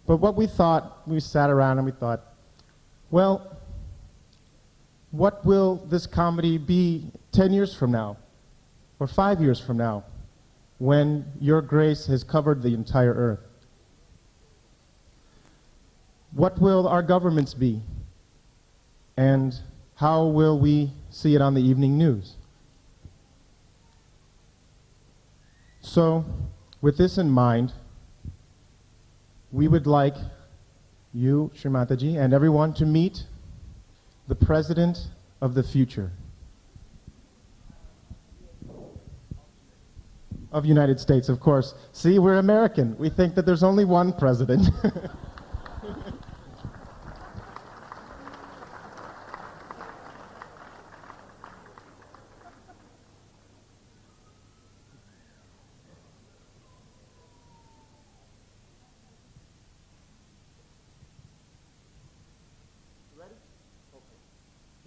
But what we thought, we sat around and we thought, well, what will this comedy be 10 years from now, or 5 years from now, when your grace has covered the entire earth? What will our governments be? And how will we see it on the evening news? So, with this in mind, we would like you, Shrimataji, and everyone to meet the President of the future of the United States, of course. See, we're American. We think that there's only one president.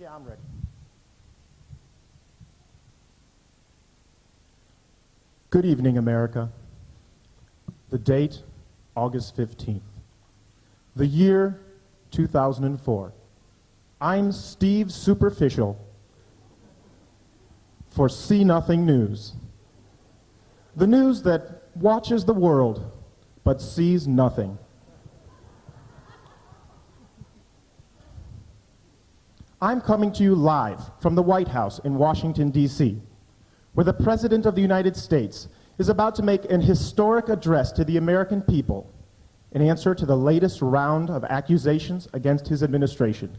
Yeah, I'm ready. Good evening, America. The date, August 15th. The year, 2004. I'm Steve Superficial for See Nothing News. The news that watches the world but sees nothing. I'm coming to you live from the White House in Washington, D.C., where the President of the United States is about to make an historic address to the American people in answer to the latest round of accusations against his administration.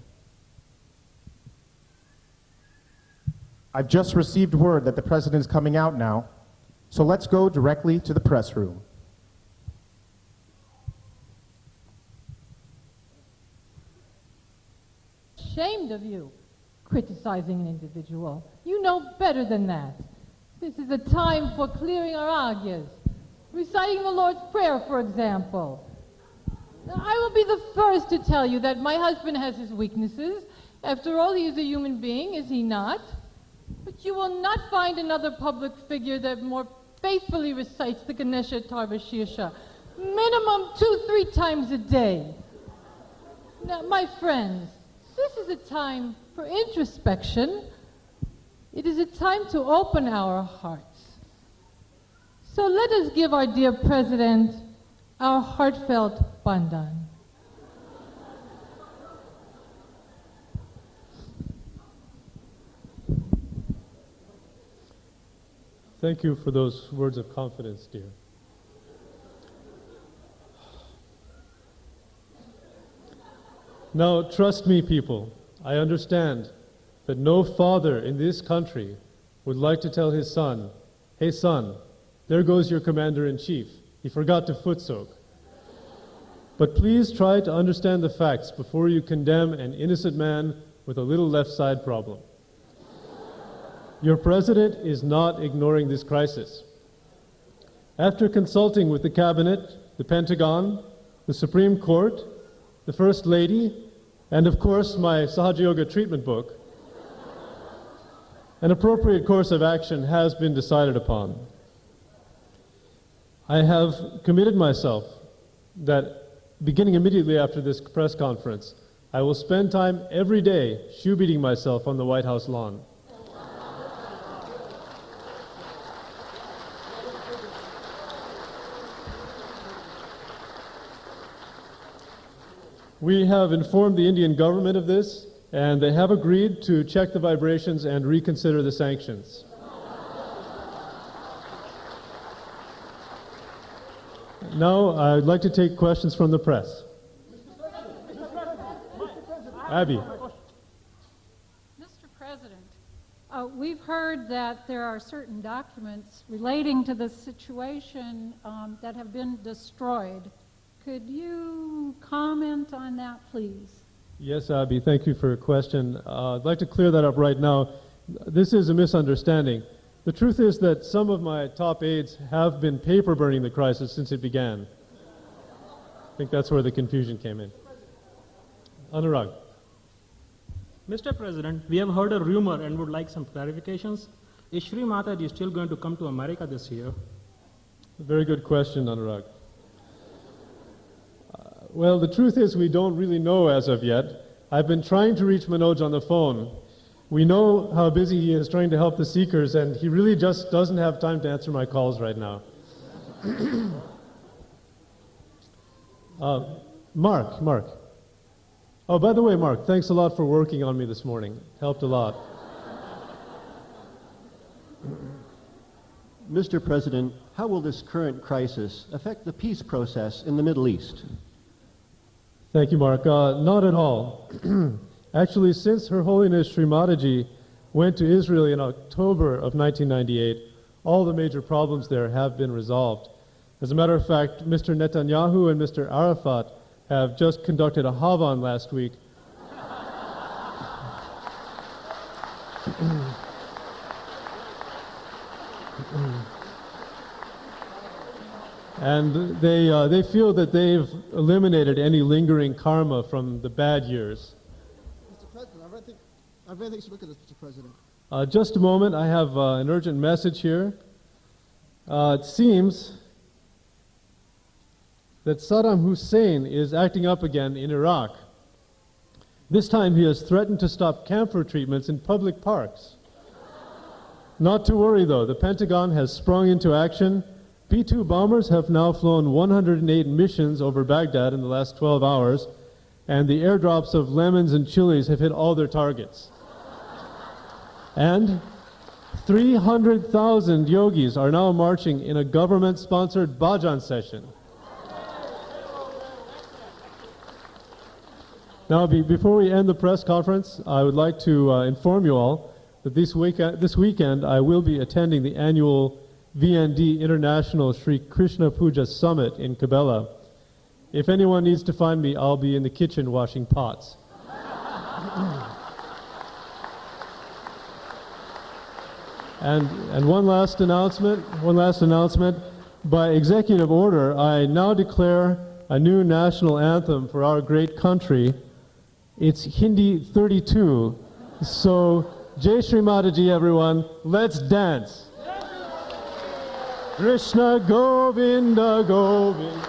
I've just received word that the President is coming out now, so let's go directly to the press room. Ashamed of you, criticizing an individual. You know better than that. This is a time for clearing our argues, reciting the Lord's Prayer, for example. I will be the first to tell you that my husband has his weaknesses. After all, he is a human being, is he not? But you will not find another public figure that more faithfully recites the Ganesha Tarvashirsha, minimum 2-3 times a day. Now, my friends, this is a time for introspection. It is a time to open our hearts. So let us give our dear President our heartfelt bandan. Thank you for those words of confidence, dear. Now, trust me, people, I understand that no father in this country would like to tell his son, "Hey son, there goes your commander-in-chief. He forgot to foot soak." But please try to understand the facts before you condemn an innocent man with a little left side problem. Your president is not ignoring this crisis. After consulting with the cabinet, the Pentagon, the Supreme Court, the First Lady, and of course my Sahaja Yoga treatment book, an appropriate course of action has been decided upon. I have committed myself that beginning immediately after this press conference, I will spend time every day shoe beating myself on the White House lawn. We have informed the Indian government of this, and they have agreed to check the vibrations and reconsider the sanctions. Now, I'd like to take questions from the press. Abby. Mr. President, we've heard that there are certain documents relating to this situation that have been destroyed. Could you comment on that, please? Yes, Abby, thank you for your question. I'd like to clear that up right now. This is a misunderstanding. The truth is that some of my top aides have been paper burning the crisis since it began. I think that's where the confusion came in. Anurag. Mr. President, we have heard a rumor and would like some clarifications. Is Shrimataji still going to come to America this year? Very good question, Anurag. Well, the truth is we don't really know as of yet. I've been trying to reach Manoj on the phone. We know how busy he is trying to help the seekers, and he really just doesn't have time to answer my calls right now. Mark. Oh, by the way, Mark, thanks a lot for working on me this morning. It helped a lot. Mr. President, how will this current crisis affect the peace process in the Middle East? Thank you, Mark. Not at all. Actually, since Her Holiness Shrimataji went to Israel in October of 1998, all the major problems there have been resolved. As a matter of fact, Mr. Netanyahu and Mr. Arafat have just conducted a Havan last week. And they feel that they've eliminated any lingering karma from the bad years. Mr. President, I've very things to look at this, Mr. President. Just a moment, I have an urgent message here. It seems that Saddam Hussein is acting up again in Iraq. This time he has threatened to stop camphor treatments in public parks. Not to worry though, the Pentagon has sprung into action. B-2 bombers have now flown 108 missions over Baghdad in the last 12 hours, and the airdrops of lemons and chilies have hit all their targets. And 300,000 yogis are now marching in a government-sponsored bhajan session. Now, before we end the press conference, I would like to inform you all that this weekend I will be attending the annual VND International Shri Krishna Puja Summit in Cabela. If anyone needs to find me, I'll be in the kitchen washing pots. And one last announcement. By executive order, I now declare a new national anthem for our great country. It's Hindi 32. So, Jai Shrimataji, everyone, let's dance. Krishna Govinda Govinda.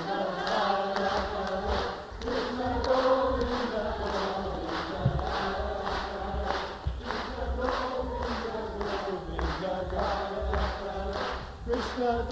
Krishna